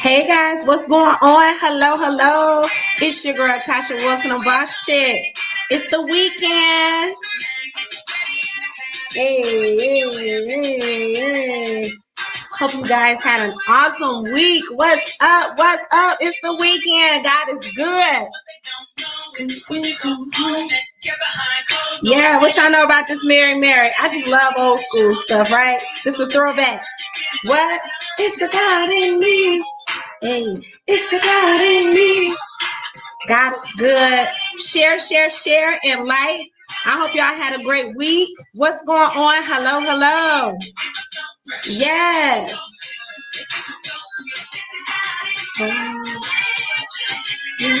Hey guys, what's going on? Hello, hello. It's your girl Tasha Wilson on Boss Chick. It's the weekend. Hey. Hope you guys had an awesome week. What's up? What's up? It's the weekend. God is good. Yeah, what y'all know about this Mary Mary? I just love old school stuff, right? Just a throwback. What? It's the God in me. Hey, it's the God in me. God is good. Share, and like. I hope y'all had a great week. What's going on? Hello, hello. Yes. You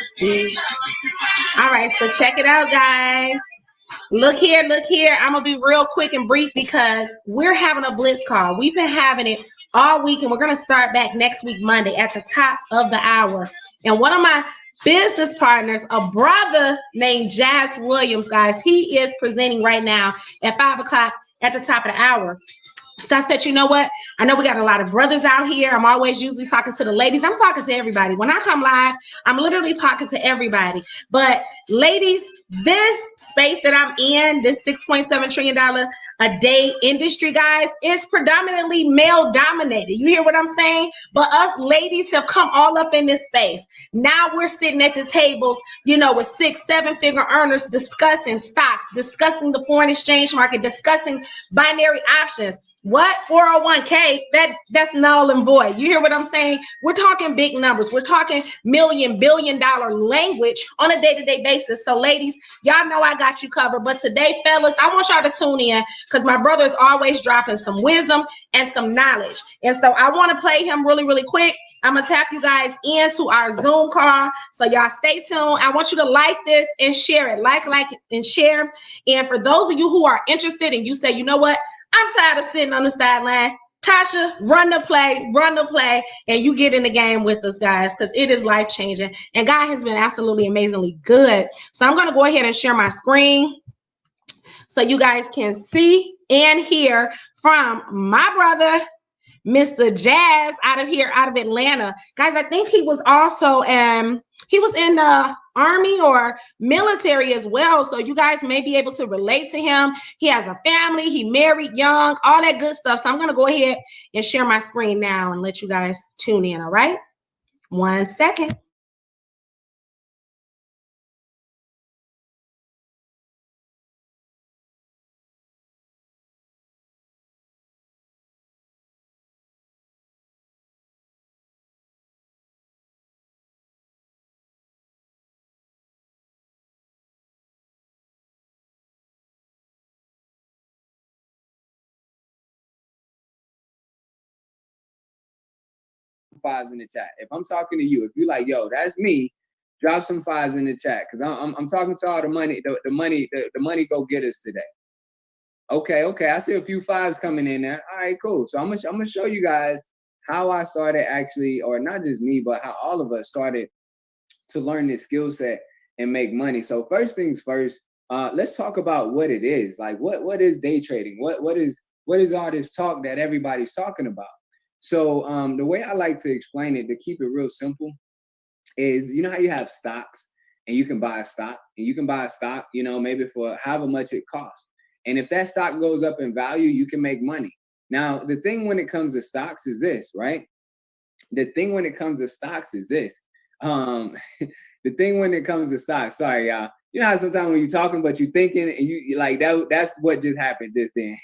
see. All right, so check it out, guys. Look here, look here. I'm going to be real quick and brief because we're having a blitz call. We've been having it all week, and we're going to start back next week, Monday, at the top of the hour. And one of my business partners, a brother named Jazz Williams, guys, he is presenting right now at 5 o'clock at the top of the hour. So I said, you know what? I know we got a lot of brothers out here. I'm always usually talking to the ladies. I'm talking to everybody. When I come live, I'm literally talking to everybody. But ladies, this space that I'm in, this $6.7 trillion a day industry, guys, is predominantly male dominated. You hear what I'm saying? But us ladies have come all up in this space. Now we're sitting at the tables, you know, with 6-7 figure earners discussing stocks, discussing the foreign exchange market, discussing binary options. What? 401k? That's null and void. You hear what I'm saying? We're talking big numbers. We're talking million, billion-dollar language on a day-to-day basis. So ladies, y'all know I got you covered. But today, fellas, I want y'all to tune in because my brother is always dropping some wisdom and some knowledge. And so I want to play him really, really quick. I'm going to tap you guys into our Zoom call. So y'all stay tuned. I want you to like this and share it. Like, and share. And for those of you who are interested and you say, you know what? I'm tired of sitting on the sideline. Tasha, run the play, and you get in the game with us, guys, because it is life-changing. And God has been absolutely amazingly good. So I'm going to go ahead and share my screen so you guys can see and hear from my brother, Mr. Jazz, out of Atlanta. Guys, I think he was also he was in the Army or military as well. So you guys may be able to relate to him. He has a family, he married young, all that good stuff. So I'm gonna go ahead and share my screen now and let you guys tune in, all right? 1 second. Fives in the chat. If I'm talking to you, if you're like, yo, that's me, drop some fives in the chat because I'm talking to all the money go getters today. Okay. I see a few fives coming in there. All right, cool. So I'm gonna show you guys how I started actually, or not just me, but how all of us started to learn this skill set and make money. So first things first, let's talk about what it is. Like what is day trading? What is all this talk that everybody's talking about? So the way I like to explain it, to keep it real simple, is you know how you have stocks and you can buy a stock and you can buy a stock, you know, maybe for however much it costs. And if that stock goes up in value, you can make money. Now, the thing when it comes to stocks is this, right? The thing when it comes to stocks is this. The thing when it comes to stocks, sorry, y'all. You know how sometimes when you're talking, but you're thinking and you like that's what just happened just then.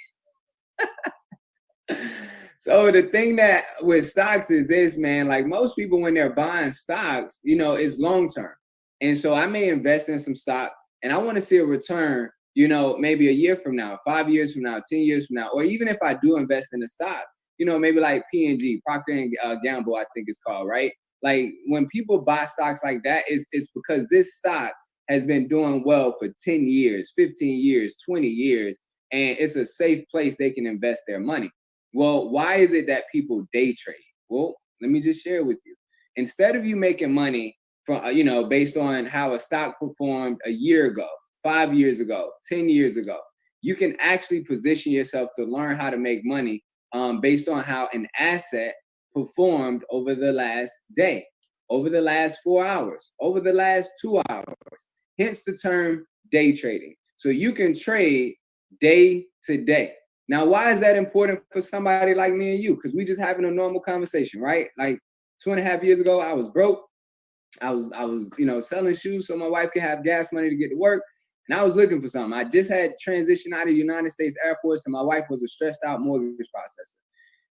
So the thing that with stocks is this, man, like most people when they're buying stocks, you know, it's long term. And so I may invest in some stock and I want to see a return, you know, maybe a year from now, 5 years from now, 10 years from now, or even if I do invest in a stock, you know, maybe like P&G, Procter and Gamble, I think it's called, right? Like when people buy stocks like that, it's because this stock has been doing well for 10 years, 15 years, 20 years, and it's a safe place they can invest their money. Well, why is it that people day trade? Well, let me just share with you. Instead of you making money from, you know, based on how a stock performed a year ago, 5 years ago, 10 years ago, you can actually position yourself to learn how to make money based on how an asset performed over the last day, over the last 4 hours, over the last 2 hours. Hence the term day trading. So you can trade day to day. Now, why is that important for somebody like me and you? Because we just having a normal conversation, right? Like 2.5 years ago, I was broke. I was, selling shoes so my wife could have gas money to get to work. And I was looking for something. I just had transitioned out of the United States Air Force, and my wife was a stressed out mortgage processor.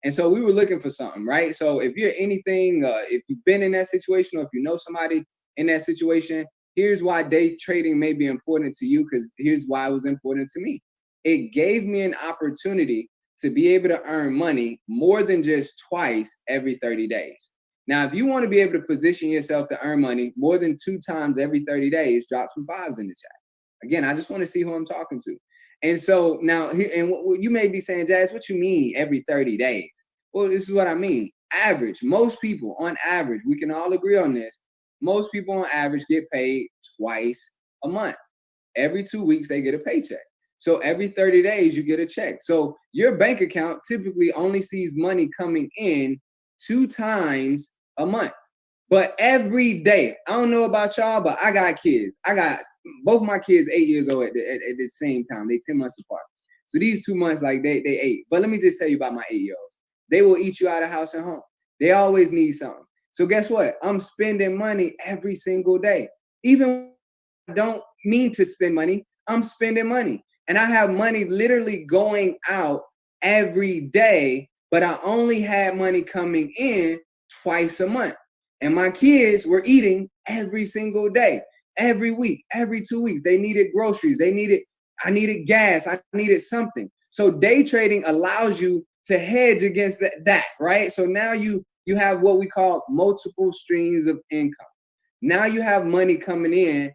And so we were looking for something, right? So if you're anything, if you've been in that situation, or if you know somebody in that situation, here's why day trading may be important to you, because here's why it was important to me. It gave me an opportunity to be able to earn money more than just twice every 30 days. Now, if you want to be able to position yourself to earn money more than 2 times every 30 days, drop some fives in the chat. Again, I just want to see who I'm talking to. And so now, and what you may be saying, Jazz, what you mean every 30 days? Well, this is what I mean. Average, most people on average, we can all agree on this. Most people on average get paid twice a month. Every 2 weeks, they get a paycheck. So every 30 days, you get a check. So your bank account typically only sees money coming in 2 times a month. But every day, I don't know about y'all, but I got kids. I got both my kids 8 years old at the same time. They 10 months apart. So these 2 months, like they 8. But let me just tell you about my 8-year-olds. They will eat you out of house and home. They always need something. So guess what? I'm spending money every single day. Even when I don't mean to spend money, I'm spending money. And I have money literally going out every day, but I only had money coming in twice a month. And my kids were eating every single day, every week, every 2 weeks. They needed groceries. I needed gas. I needed something. So day trading allows you to hedge against that, right? So now you have what we call multiple streams of income. Now you have money coming in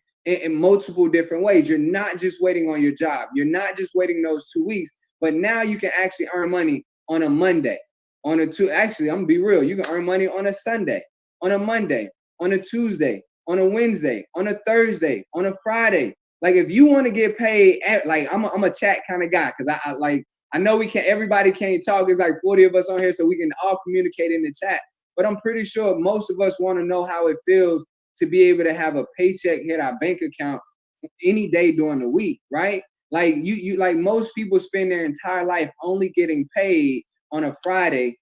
multiple different ways. You're not just waiting on your job. You're not just waiting those 2 weeks, but now you can actually earn money on a Monday, actually, I'm gonna be real. You can earn money on a Sunday, on a Monday, on a Tuesday, on a Wednesday, on a Thursday, on a Friday. Like if you want to get paid, like I'm a chat kind of guy, because I know everybody can't talk. It's like 40 of us on here, so we can all communicate in the chat. But I'm pretty sure most of us want to know how it feels to be able to have a paycheck hit our bank account any day during the week, right? Like you like most people spend their entire life only getting paid on a Friday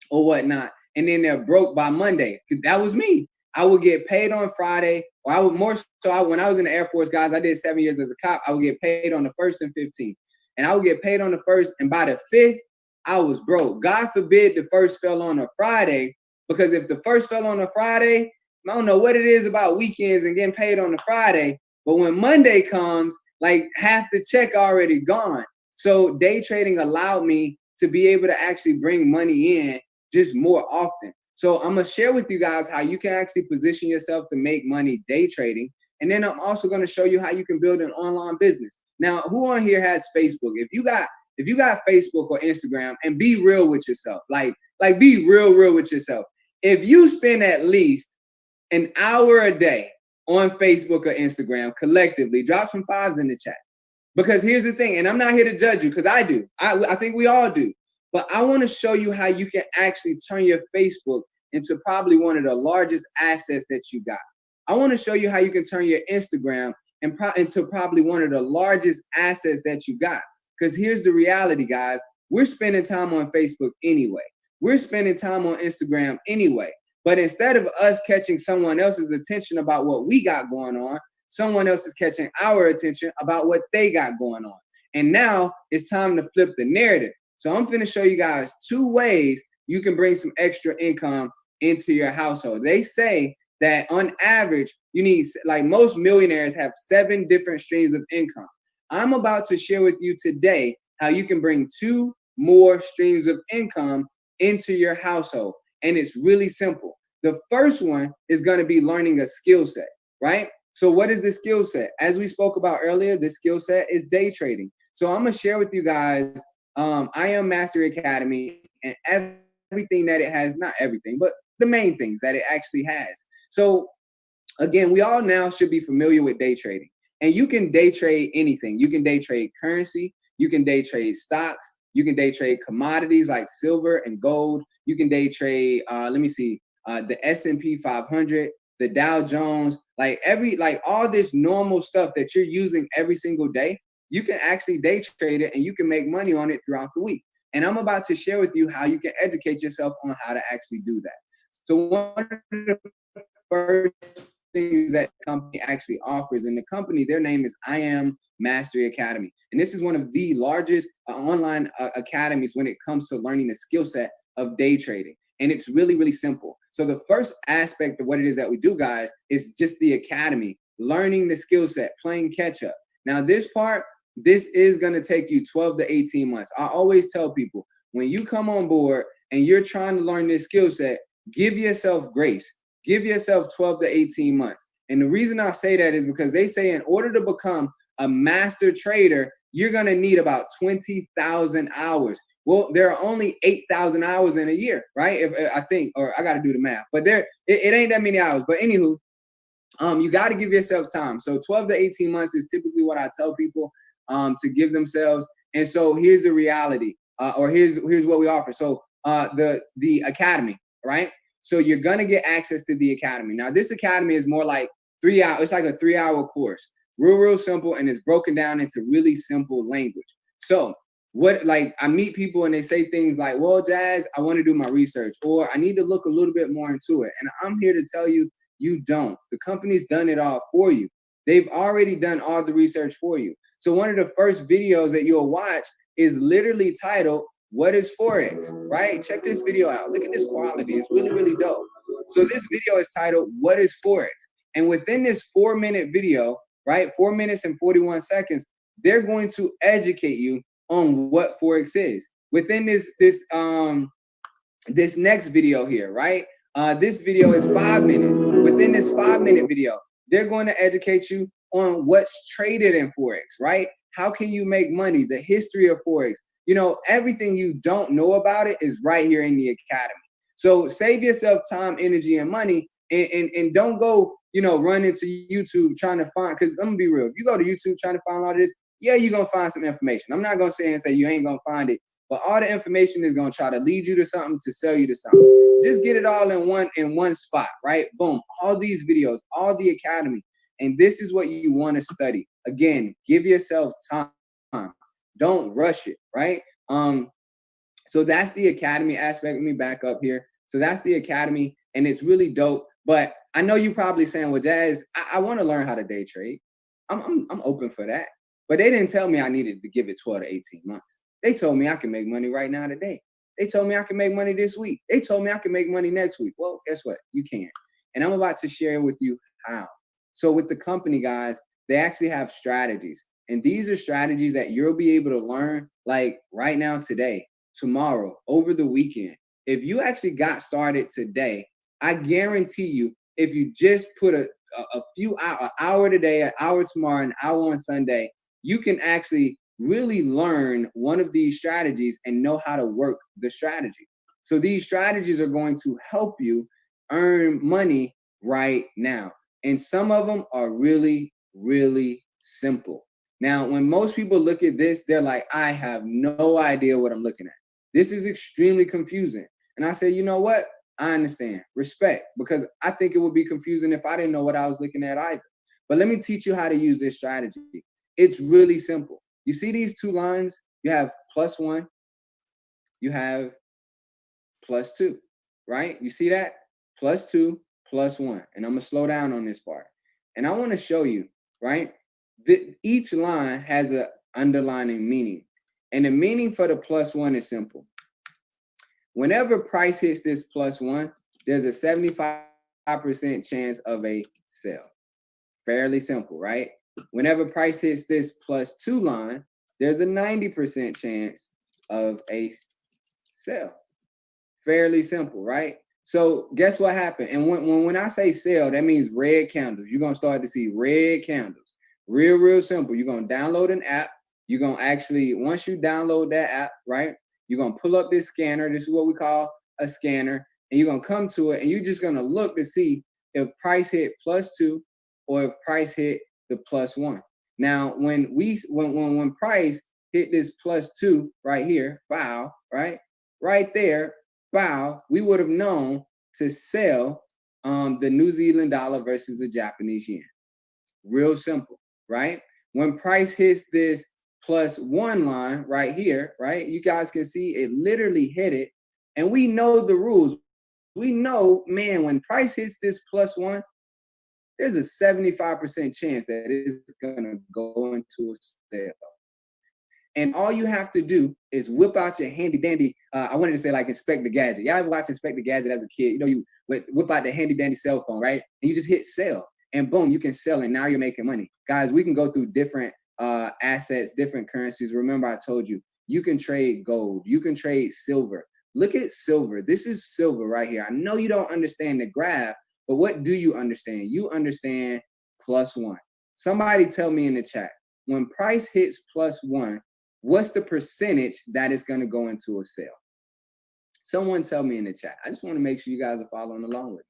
or whatnot, and then they're broke by Monday. That was me. I would get paid on Friday, or I would more so. When I was in the Air Force, guys, I did 7 years as a cop. I would get paid on the 1st and 15th, and I would get paid on the 1st, and by the 5th, I was broke. God forbid the 1st fell on a Friday, because if the 1st fell on a Friday, I don't know what it is about weekends and getting paid on a Friday, but when Monday comes, like half the check already gone. So day trading allowed me to be able to actually bring money in just more often. So I'm gonna share with you guys how you can actually position yourself to make money day trading. And then I'm also gonna show you how you can build an online business. Now, who on here has Facebook? If you got Facebook or Instagram, and be real with yourself, like be real with yourself. If you spend at least an hour a day on Facebook or Instagram collectively, drop some fives in the chat. Because here's the thing, and I'm not here to judge you, because I do. I think we all do. But I want to show you how you can actually turn your Facebook into probably one of the largest assets that you got. I want to show you how you can turn your Instagram into probably one of the largest assets that you got. Because here's the reality, guys. We're spending time on Facebook anyway. We're spending time on Instagram anyway. But instead of us catching someone else's attention about what we got going on, someone else is catching our attention about what they got going on. And now it's time to flip the narrative. So I'm going to show you guys 2 ways you can bring some extra income into your household. They say that on average, you need, like most millionaires have 7 different streams of income. I'm about to share with you today how you can bring 2 more streams of income into your household. And it's really simple. The first one is going to be learning a skill set, right? So what is the skill set? As we spoke about earlier, the skill set is day trading. So I'm going to share with you guys I Am Mastery Academy and everything that it has, not everything, but the main things that it actually has. So again, we all now should be familiar with day trading. And you can day trade anything. You can day trade currency. You can day trade stocks. You can day trade commodities like silver and gold. You can day trade, the S&P 500, the Dow Jones, like all this normal stuff that you're using every single day. You can actually day trade it and you can make money on it throughout the week. And I'm about to share with you how you can educate yourself on how to actually do that. So one of the first things that the company actually offers, and the company, their name is I Am Mastery Academy. And this is one of the largest online academies when it comes to learning the skill set of day trading. And it's really, really simple. So the first aspect of what it is that we do, guys, is just the academy, learning the skill set, playing catch up. Now, this is going to take you 12 to 18 months. I always tell people, when you come on board and you're trying to learn this skill set, give yourself grace. Give yourself 12 to 18 months. And the reason I say that is because they say in order to become a master trader, you're going to need about 20,000 hours. Well, there are only 8,000 hours in a year, right? If I think, or I got to do the math, but it ain't that many hours. But anywho, you got to give yourself time. So 12 to 18 months is typically what I tell people to give themselves. And so here's the reality, or here's what we offer. So the academy, right? So you're gonna get access to the academy. Now, this academy is more like 3 hours. It's like a 3-hour course, real simple, and it's broken down into really simple language. So I meet people and they say things like, well, Jazz, I want to do my research, or I need to look a little bit more into it. And I'm here to tell you, you don't. The company's done it all for you. They've already done all the research for you. So one of the first videos that you'll watch is literally titled, What is Forex, right? Check this video out. Look at this quality. It's really, really dope. So this video is titled, What is Forex? And within this 4-minute video, right, 4 minutes and 41 seconds, they're going to educate you on what Forex is. Within this next video here, right? This video is 5 minutes. Within this 5-minute video, they're going to educate you on what's traded in Forex, right? How can you make money? The history of Forex. You know, everything you don't know about it is right here in the academy. So save yourself time, energy, and money, and don't go, run into YouTube trying to find, because I'm gonna be real. If you go to YouTube trying to find all this, yeah, you're gonna find some information. I'm not gonna say and say you ain't gonna find it, but all the information is gonna try to lead you to something, to sell you to something. Just get it all in one spot, right? Boom. All these videos, all the academy. And this is what you want to study. Again, give yourself time. Don't rush it, right? So that's the academy aspect. Let me back up here. So that's the academy, and it's really dope. But I know you're probably saying, well, Jazz, I want to learn how to day trade. I'm open for that. But they didn't tell me I needed to give it 12 to 18 months. They told me I can make money right now today. They told me I can make money this week. They told me I can make money next week. Well, guess what? You can. And I'm about to share with you how. So with the company, guys, they actually have strategies. And these are strategies that you'll be able to learn like right now, today, tomorrow, over the weekend. If you actually got started today, I guarantee you, if you just put a few hours, an hour today, an hour tomorrow, an hour on Sunday, you can actually really learn one of these strategies and know how to work the strategy. So these strategies are going to help you earn money right now. And some of them are really, really simple. Now, when most people look at this, they're like, I have no idea what I'm looking at. This is extremely confusing. And I say, you know what? I understand. Respect, because I think it would be confusing if I didn't know what I was looking at either. But let me teach you how to use this strategy. It's really simple. You see these two lines? You have +1, you have +2, right? You see that? +2, +1. And I'm going to slow down on this part. And I want to show you, right? Each line has an underlining meaning. And the meaning for the +1 is simple. Whenever price hits this +1, there's a 75% chance of a sell. Fairly simple, right? Whenever price hits this +2 line, there's a 90% chance of a sell. Fairly simple, right? So guess what happened? And when I say sell, that means red candles. You're going to start to see red candles. Real simple. You're going to download an app. You're going to actually, once you download that app, right, you're going to pull up this scanner. This is what we call a scanner. And you're going to come to it, and you're just going to look to see if price hit +2 or if price hit the +1. Now, when price hit this +2 right here, bow, right there, bow, we would have known to sell the New Zealand dollar versus the Japanese yen. Real simple, right? When price hits this +1 line right here, right? You guys can see it literally hit it. And we know the rules. We know, man, when price hits this +1, there's a 75% chance that it's gonna go into a sale. And all you have to do is whip out your handy dandy. I wanted to say like Inspect the Gadget. Y'all ever watch Inspect the Gadget as a kid? You know, you whip out the handy dandy cell phone, right? And you just hit sell, and boom, you can sell, and now you're making money. Guys, we can go through different assets, different currencies. Remember, I told you, you can trade gold, you can trade silver. Look at silver. This is silver right here. I know you don't understand the graph, but what do you understand? You understand +1. Somebody tell me in the chat, when price hits +1, what's the percentage that is going to go into a sale? Someone tell me in the chat. I just want to make sure you guys are following along with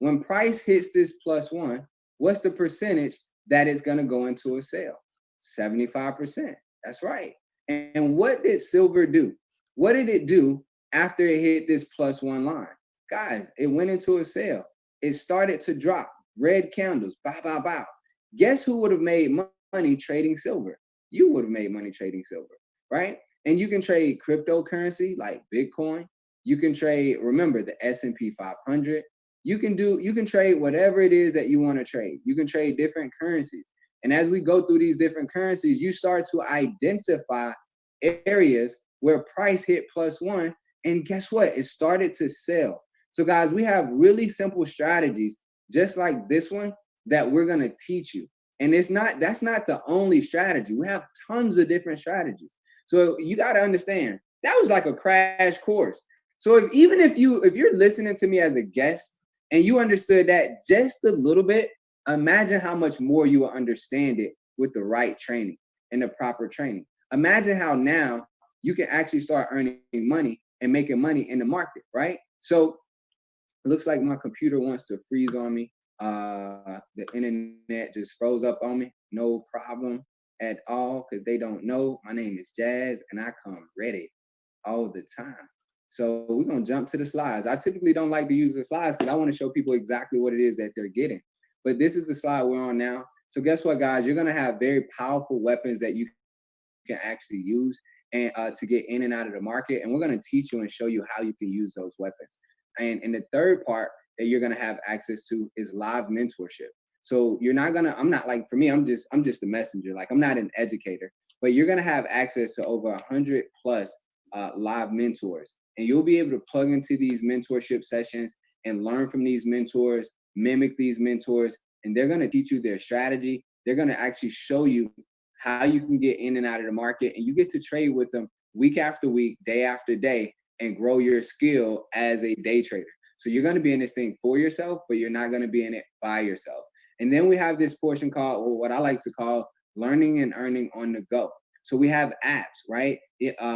me. When price hits this +1, what's the percentage that is going to go into a sale? 75%. That's right. And what did silver do? What did it do after it hit this +1 line? Guys, it went into a sale. It started to drop. Red candles, bow, bow, bow. Guess who would have made money trading silver? You would have made money trading silver, right? And you can trade cryptocurrency like Bitcoin. You can trade, remember, the S&P 500. You can trade whatever it is that you want to trade. You can trade different currencies. And as we go through these different currencies, you start to identify areas where price hit +1. And guess what? It started to sell. So guys, we have really simple strategies just like this one that we're going to teach you. And that's not the only strategy. We have tons of different strategies. So you got to understand, that was like a crash course. So if you're listening to me as a guest and you understood that just a little bit, imagine how much more you will understand it with the right training and the proper training. Imagine how now you can actually start earning money and making money in the market, right? So it looks like my computer wants to freeze on me. The internet just froze up on me. No problem at all, because they don't know my name is Jazz and I come ready all the time. So we're gonna jump to the slides. I typically don't like to use the slides because I want to show people exactly what it is that they're getting. But this is the slide we're on now. So guess what, guys? You're gonna have very powerful weapons that you can actually use and to get in and out of the market. And we're gonna teach you and show you how you can use those weapons. And the third part that you're gonna have access to is live mentorship. So you're not gonna, I'm not like, for me, I'm just a messenger. Like, I'm not an educator, but you're gonna have access to over 100 plus live mentors. And you'll be able to plug into these mentorship sessions and learn from these mentors, mimic these mentors, and they're gonna teach you their strategy. They're gonna actually show you how you can get in and out of the market, and you get to trade with them week after week, day after day, and grow your skill as a day trader. So you're going to be in this thing for yourself, but you're not going to be in it by yourself. And then we have this portion called, or what I like to call, learning and earning on the go. So we have apps, right?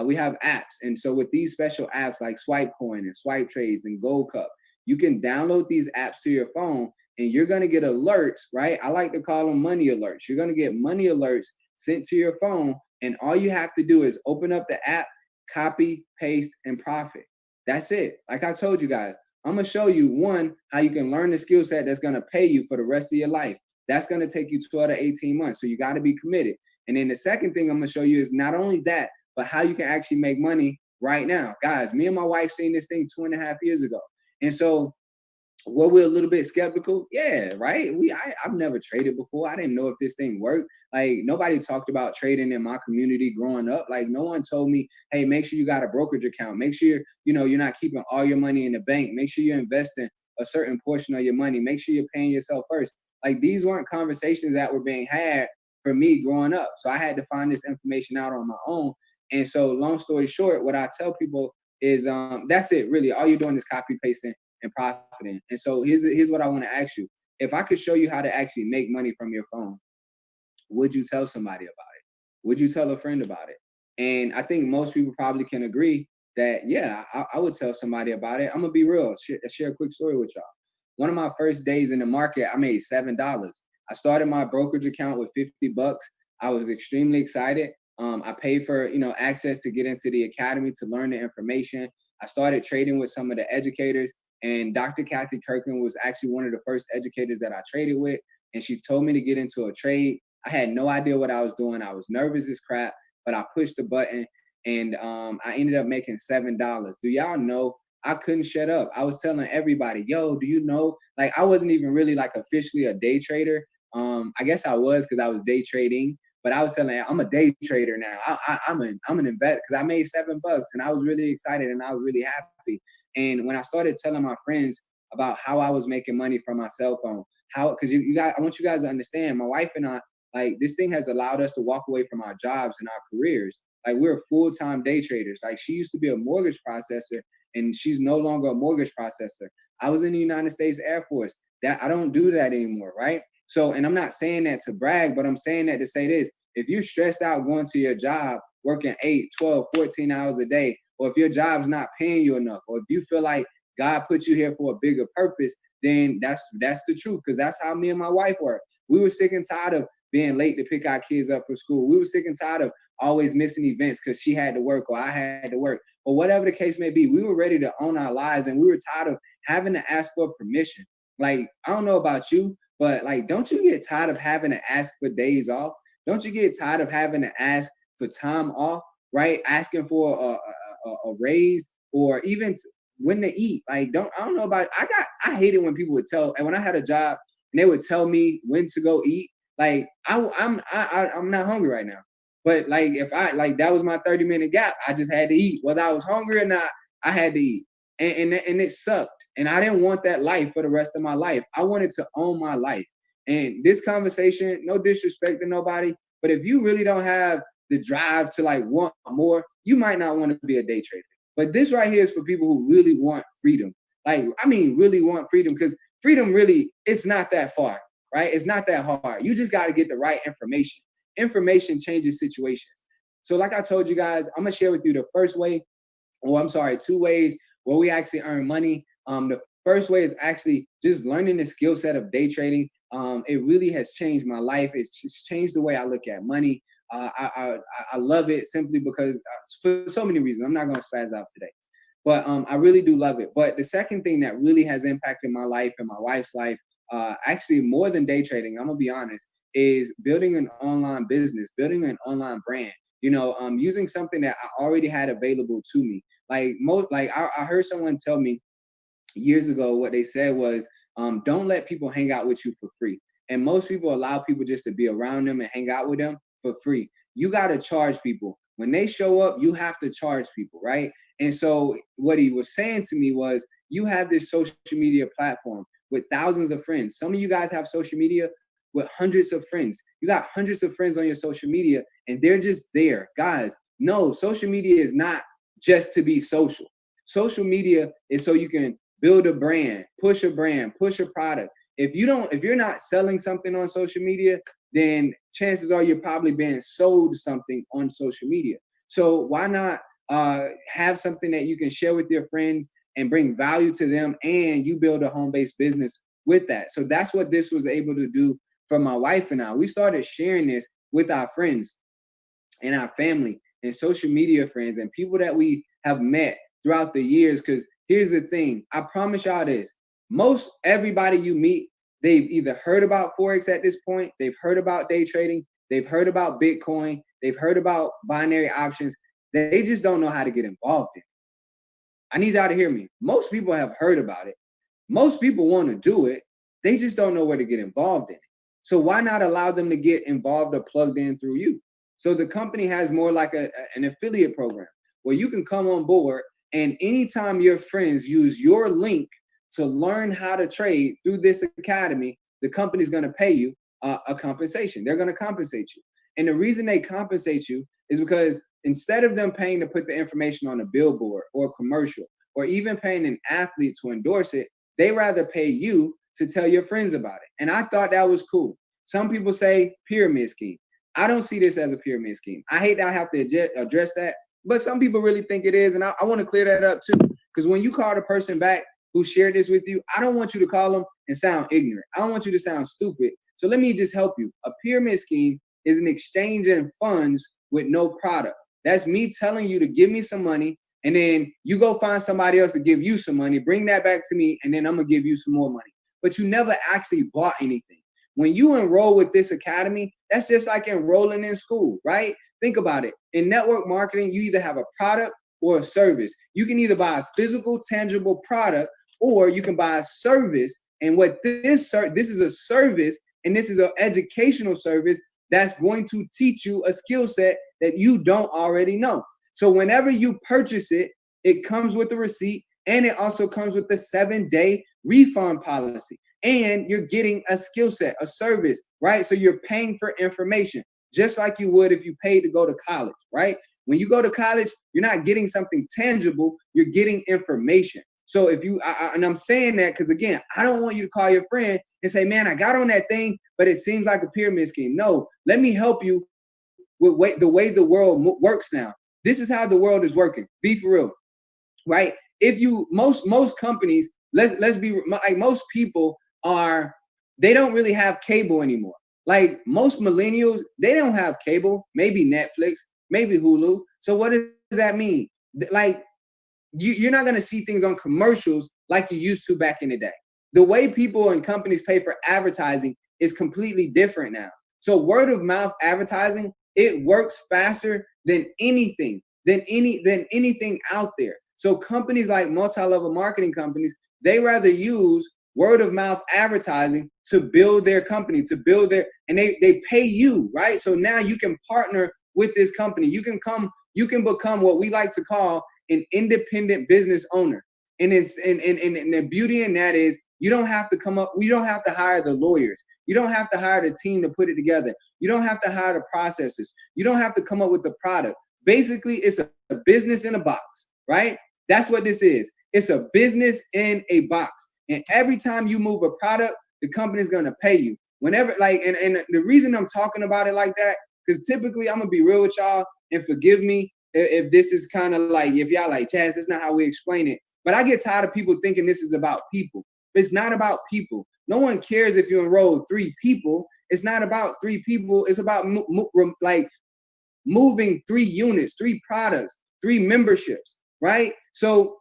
We have apps. And so with these special apps like Swipe Coin and Swipe Trades and Gold Cup, you can download these apps to your phone and you're going to get alerts, right? I like to call them money alerts. You're going to get money alerts sent to your phone. And all you have to do is open up the app, copy, paste, and profit. That's it. Like I told you guys, I'm going to show you, one, how you can learn the skill set that's going to pay you for the rest of your life. That's going to take you 12 to 18 months. So you got to be committed. And then the second thing I'm going to show you is not only that, but how you can actually make money right now. Guys, me and my wife seen this thing 2.5 years ago. And so were we a little bit skeptical? Yeah, right. I've never traded before. I didn't know if this thing worked. Like, nobody talked about trading in my community growing up. Like, no one told me, hey, make sure you got a brokerage account. Make sure you're not keeping all your money in the bank. Make sure you're investing a certain portion of your money. Make sure you're paying yourself first. Like, these weren't conversations that were being had for me growing up. So I had to find this information out on my own. And so, long story short, what I tell people is that's it, really. All you're doing is copy pasting and profiting. And so here's what I want to ask you. If I could show you how to actually make money from your phone, would you tell somebody about it? Would you tell a friend about it? And I think most people probably can agree that, yeah, I would tell somebody about it. I'm going to be real, share a quick story with y'all. One of my first days in the market, I made $7. I started my brokerage account with $50. I was extremely excited. I paid for, access to get into the academy to learn the information. I started trading with some of the educators, and Dr. Kathy Kirkland was actually one of the first educators that I traded with. And she told me to get into a trade. I had no idea what I was doing. I was nervous as crap, but I pushed the button, and I ended up making $7. Do y'all know? I couldn't shut up. I was telling everybody, yo, do you know? Like, I wasn't even really like officially a day trader. I guess I was because I was day trading, but I was telling, I'm a day trader now. I'm an investor because I made $7, and I was really excited and I was really happy. And when I started telling my friends about how I was making money from my cell phone, how, because you guys, I want you guys to understand, my wife and I, like, this thing has allowed us to walk away from our jobs and our careers. Like, we're full-time day traders. Like, she used to be a mortgage processor, and she's no longer a mortgage processor. I was in the United States Air Force. That I don't do that anymore, right? So, and I'm not saying that to brag, but I'm saying that to say this. If you're stressed out going to your job, working 8, 12, 14 hours a day, or if your job's not paying you enough, or if you feel like God put you here for a bigger purpose, then that's the truth, because that's how me and my wife were. We were sick and tired of being late to pick our kids up for school. We were sick and tired of always missing events because she had to work or I had to work, or whatever the case may be. We were ready to own our lives, and we were tired of having to ask for permission. Like, I don't know about you, but like, don't you get tired of having to ask for days off? Don't you get tired of having to ask for time off, right? Asking for a raise, or even when to eat. Like, I don't know about, I hate it when people would tell, and when I had a job and they would tell me when to go eat. Like, I'm not hungry right now. But like, if I, like, that was my 30-minute gap, I just had to eat. Whether I was hungry or not, I had to eat. And it sucked. And I didn't want that life for the rest of my life. I wanted to own my life. And this conversation, no disrespect to nobody, but if you really don't have the drive to like want more, you might not want to be a day trader. But this right here is for people who really want freedom. Like, I mean, really want freedom, because freedom really, it's not that far, right? It's not that hard. You just got to get the right information. Information changes situations. So like I told you guys, I'm going to share with you the first way, or I'm sorry, 2 ways where we actually earn money. The first way is actually just learning the skill set of day trading. It really has changed my life. It's just changed the way I look at money. I love it simply because for so many reasons. I'm not going to spaz out today, but I really do love it. But the second thing that really has impacted my life and my wife's life, actually more than day trading, I'm gonna be honest, is building an online business, building an online brand. Using something that I already had available to me. I heard someone tell me years ago, what they said was, don't let people hang out with you for free. And most people allow people just to be around them and hang out with them for free. You got to charge people. When they show up, you have to charge people, right? And so what he was saying to me was, you have this social media platform with thousands of friends. Some of you guys have social media with hundreds of friends. You got hundreds of friends on your social media, and they're just there. Guys, no, social media is not just to be social. Social media is so you can build a brand, push a product. If you're not selling something on social media, then chances are you're probably being sold something on social media. So why not have something that you can share with your friends and bring value to them, and you build a home-based business with that? So that's what this was able to do for my wife and I. We started sharing this with our friends and our family and social media friends and people that we have met throughout the years. Because here's the thing, I promise y'all this, most everybody you meet, they've either heard about Forex at this point, they've heard about day trading, they've heard about Bitcoin, they've heard about binary options. They just don't know how to get involved in it. I need y'all to hear me. Most people have heard about it. Most people want to do it. They just don't know where to get involved in it. So why not allow them to get involved or plugged in through you? So the company has more like an affiliate program where you can come on board, and anytime your friends use your link to learn how to trade through this academy, the company's going to pay you a compensation. They're going to compensate you. And the reason they compensate you is because instead of them paying to put the information on a billboard or a commercial, or even paying an athlete to endorse it, they rather pay you to tell your friends about it. And I thought that was cool. Some people say pyramid scheme. I don't see this as a pyramid scheme. I hate that I have to address that, but some people really think it is. And I want to clear that up too. Because when you call the person back who shared this with you, I don't want you to call them and sound ignorant. I don't want you to sound stupid. So let me just help you. A pyramid scheme is an exchange in funds with no product. That's me telling you to give me some money, and then you go find somebody else to give you some money, bring that back to me, and then I'm gonna give you some more money. But you never actually bought anything. When you enroll with this academy, that's just like enrolling in school, right? Think about it. In network marketing, you either have a product or a service. You can either buy a physical, tangible product, or you can buy a service. And what this is a service, and this is an educational service that's going to teach you a skill set that you don't already know. So whenever you purchase it, it comes with a receipt, and it also comes with the 7-day refund policy. And you're getting a skill set, a service, right? So you're paying for information, just like you would if you paid to go to college, right? When you go to college, you're not getting something tangible, you're getting information. So if you, and I'm saying that because, again, I don't want you to call your friend and say, man, I got on that thing, but it seems like a pyramid scheme. No, let me help you with the way the world works now. This is how the world is working. Be for real, right? If you, most companies, let's be like, most people are, they don't really have cable anymore. Like most millennials, they don't have cable, maybe Netflix, maybe Hulu. So what does that mean? Like, you're not going to see things on commercials like you used to back in the day. The way people and companies pay for advertising is completely different now. So word of mouth advertising, it works faster than anything, than anything out there. So companies like multi-level marketing companies, they rather use word of mouth advertising to build their company, to build their, and they pay you, right? So now you can partner with this company. You can become what we like to call an independent business owner. And it's and the beauty in that is you don't have to come up, we don't have to hire the lawyers. You don't have to hire the team to put it together. You don't have to hire the processors. You don't have to come up with the product. Basically, it's a business in a box, right? That's what this is. It's a business in a box. And every time you move a product, the company's gonna pay you. Whenever, like, and the reason I'm talking about it like that, because typically I'm gonna be real with y'all, and forgive me if this is kind of like, if y'all like, Chaz, that's not how we explain it. But I get tired of people thinking this is about people. It's not about people. No one cares if you enroll 3 people. It's not about 3 people. It's about like moving 3 units, 3 products, 3 memberships, right? So,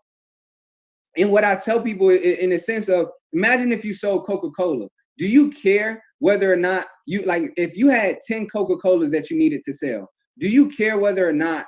and what I tell people in the sense of, imagine if you sold Coca-Cola. Do you care whether or not you, like, if you had 10 Coca-Colas that you needed to sell, do you care whether or not,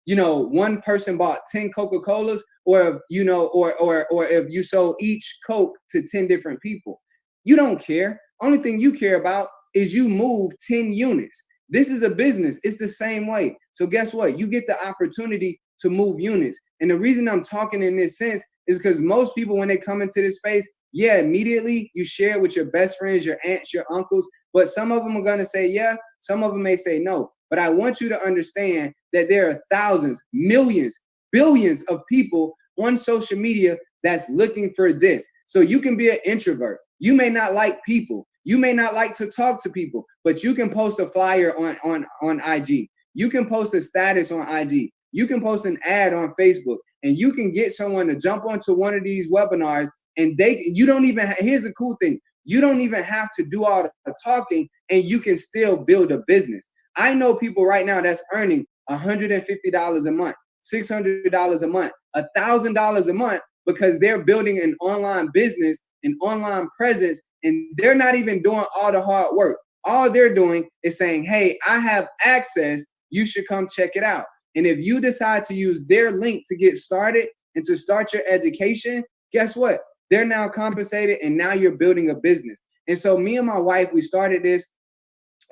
one person bought 10 Coca-Colas, or, or if you sold each Coke to 10 different people? You don't care. Only thing you care about is you move 10 units. This is a business. It's the same way. So guess what? You get the opportunity to move units. And the reason I'm talking in this sense is because most people, when they come into this space, yeah, immediately you share it with your best friends, your aunts, your uncles, but some of them are going to say yeah, some of them may say no. But I want you to understand that there are thousands, millions, billions of people on social media that's looking for this. So you can be an introvert. You may not like people. You may not like to talk to people, but you can post a flyer on IG. You can post a status on IG. You can post an ad on Facebook, and you can get someone to jump onto one of these webinars, and you don't even, here's the cool thing, you don't even have to do all the talking, and you can still build a business. I know people right now that's earning $150 a month, $600 a month, $1,000 a month, because they're building an online business, an online presence, and they're not even doing all the hard work. All they're doing is saying, hey, I have access, you should come check it out. And if you decide to use their link to get started and to start your education, guess what? They're now compensated, and now you're building a business. And so me and my wife, we started this.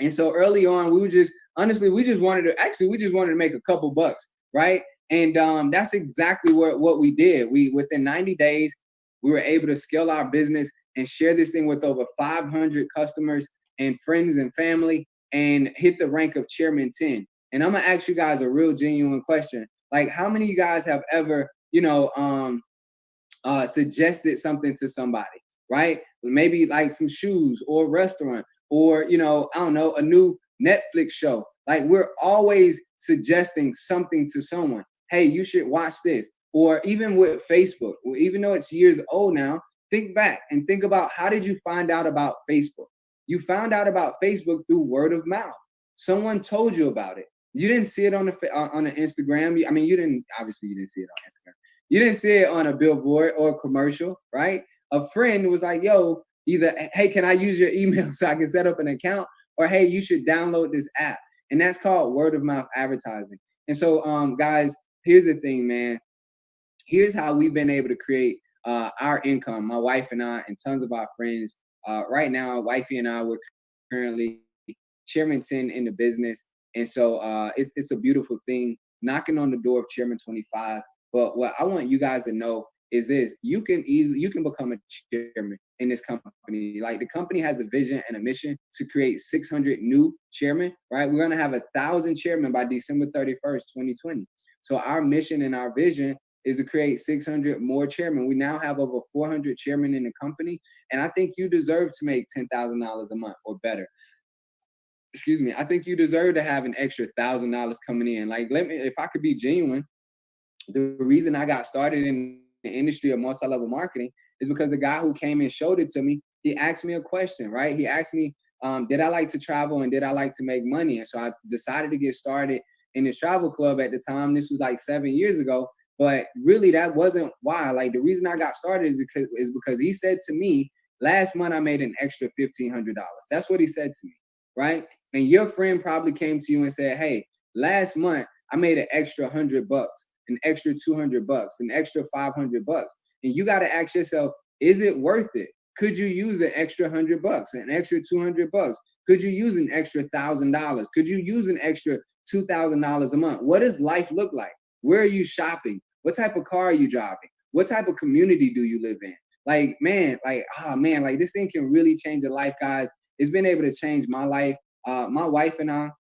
And so early on, we just wanted to make a couple bucks, right? And that's exactly what we did. Within 90 days, we were able to scale our business and share this thing with over 500 customers and friends and family, and hit the rank of Chairman 10. And I'm gonna ask you guys a real genuine question. Like, how many of you guys have ever, suggested something to somebody, right? Maybe like some shoes or a restaurant, or, I don't know, a new Netflix show. Like, we're always suggesting something to someone. Hey, you should watch this. Or even with Facebook, even though it's years old now, think back and think about, how did you find out about Facebook? You found out about Facebook through word of mouth. Someone told you about it. You didn't see it on the Instagram. I mean, obviously you didn't see it on Instagram. You didn't see it on a billboard or a commercial, right? A friend was like, yo, either, hey, can I use your email so I can set up an account? Or, hey, you should download this app. And that's called word of mouth advertising. And so, guys, here's the thing, man. Here's how we've been able to create our income, my wife and I, and tons of our friends. Right now, wifey and I, we're currently chairman 10 in the business. And so it's a beautiful thing, knocking on the door of chairman 25. But what I want you guys to know is this: you can become a chairman in this company. Like, the company has a vision and a mission to create 600 new chairmen, right? We're gonna have 1,000 chairmen by December 31st, 2020. So our mission and our vision is to create 600 more chairmen. We now have over 400 chairmen in the company, and I think you deserve to make $10,000 a month or better. Excuse me. I think you deserve to have an extra $1,000 coming in. Like, if I could be genuine, the reason I got started in the industry of multi-level marketing is because the guy who came and showed it to me, he asked me a question, right? He asked me, did I like to travel and did I like to make money? And so I decided to get started in this travel club at the time. This was like 7 years ago. But really, that wasn't why. Like, the reason I got started is because he said to me, last month I made an extra $1,500. That's what he said to me, right? And your friend probably came to you and said, hey, last month I made an extra $100, an extra $200, an extra $500. And you got to ask yourself, is it worth it? Could you use an extra $100, an extra $200? Could you use an extra $1,000? Could you use an extra $2,000 a month? What does life look like? Where are you shopping? What type of car are you driving? What type of community do you live in? Like, man, like this thing can really change your life, guys. It's been able to change my life. My wife and I,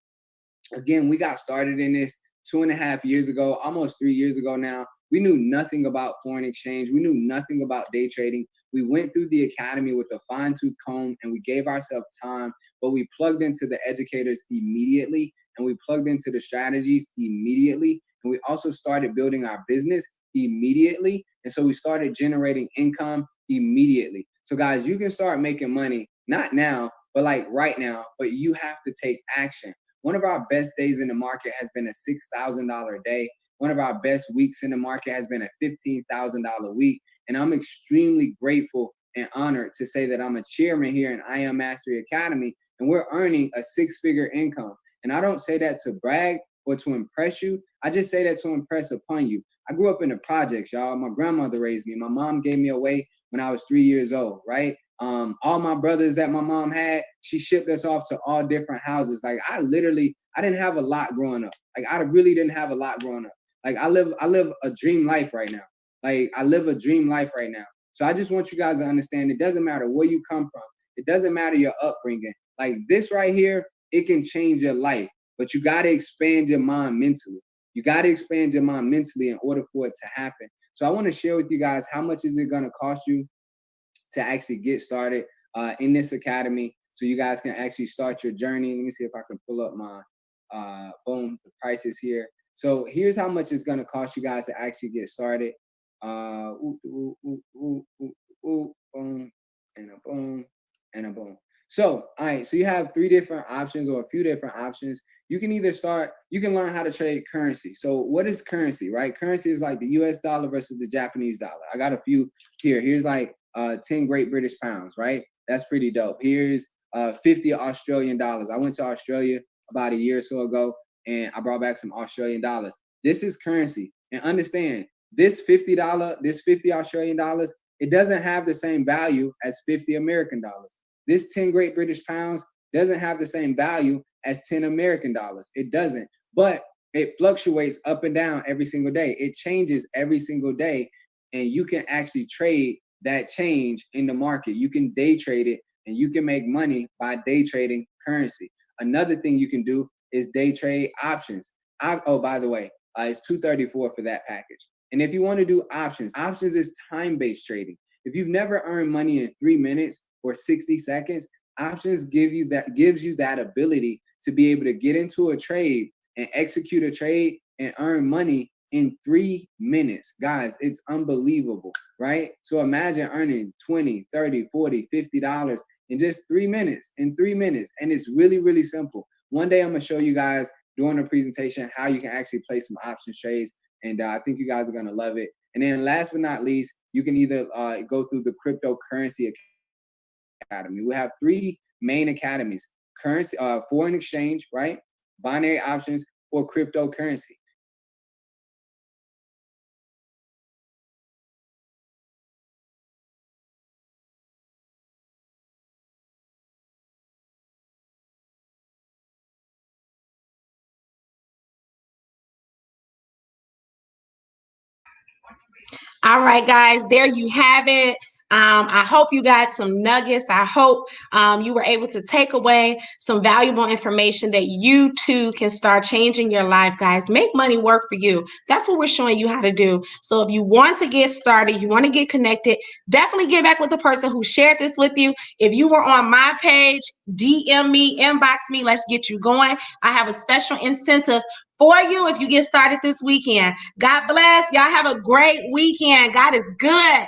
again, we got started in this 2.5 years ago, almost 3 years ago now. We knew nothing about foreign exchange. We knew nothing about day trading. We went through the academy with a fine tooth comb and we gave ourselves time, but we plugged into the educators immediately and we plugged into the strategies immediately. And we also started building our business immediately. And so we started generating income immediately. So, guys, you can start making money, not now, but like right now, but you have to take action. One of our best days in the market has been a $6,000 day. One of our best weeks in the market has been a $15,000 week. And I'm extremely grateful and honored to say that I'm a chairman here in I Am Mastery Academy, and we're earning a 6-figure income. And I don't say that to brag or to impress you. I just say that to impress upon you. I grew up in the projects, y'all. My grandmother raised me. My mom gave me away when I was 3 years old, right? All my brothers that my mom had, she shipped us off to all different houses. Like, I didn't have a lot growing up. Like, I really didn't have a lot growing up. Like, I live a dream life right now. Like, I live a dream life right now. So I just want you guys to understand, it doesn't matter where you come from. It doesn't matter your upbringing. Like, this right here, it can change your life, but you got to expand your mind mentally. You got to expand your mind mentally in order for it to happen. So I want to share with you guys, how much is it going to cost you to actually get started in this academy, so you guys can actually start your journey. Let me see if I can pull up my the prices here. So here's how much it's going to cost you guys to actually get started. Boom, and a boom, and a boom. So, all right, so you have 3 different options, or a few different options. You can learn how to trade currency. So what is currency, right? Currency is like the US dollar versus the Japanese dollar. I got a few here. Here's like 10 Great British pounds, right? That's pretty dope. Here's 50 Australian dollars. I went to Australia about a year or so ago, and I brought back some Australian dollars. This is currency. And understand, this $50, this 50 Australian dollars, it doesn't have the same value as 50 American dollars. This 10 Great British pounds doesn't have the same value as 10 American dollars. It doesn't. But it fluctuates up and down every single day. It changes every single day. And you can actually trade that change in the market. You can day trade it, and you can make money by day trading currency. Another thing you can do is day trade options. Oh, by the way, it's $234 for that package. And if you want to do options, options is time-based trading. If you've never earned money in 3 minutes or 60 seconds, options gives you that ability to be able to get into a trade and execute a trade and earn money in 3 minutes. Guys, it's unbelievable, right? So imagine earning 20, 30, 40, $50 in just 3 minutes, And it's really, really simple. One day I'm going to show you guys during the presentation how you can actually play some option trades. And I think you guys are going to love it. And then last but not least, you can either go through the Cryptocurrency Academy. We have 3 main academies: currency, foreign exchange, right? Binary options, or cryptocurrency. All right, guys, there you have it. I hope you got some nuggets. I hope you were able to take away some valuable information that you too can start changing your life, guys. Make money work for you. That's what we're showing you how to do. So if you want to get started, you want to get connected, definitely get back with the person who shared this with you. If you were on my page, DM me, inbox me. Let's get you going. I have a special incentive for you if you get started this weekend. God bless. Y'all have a great weekend. God is good.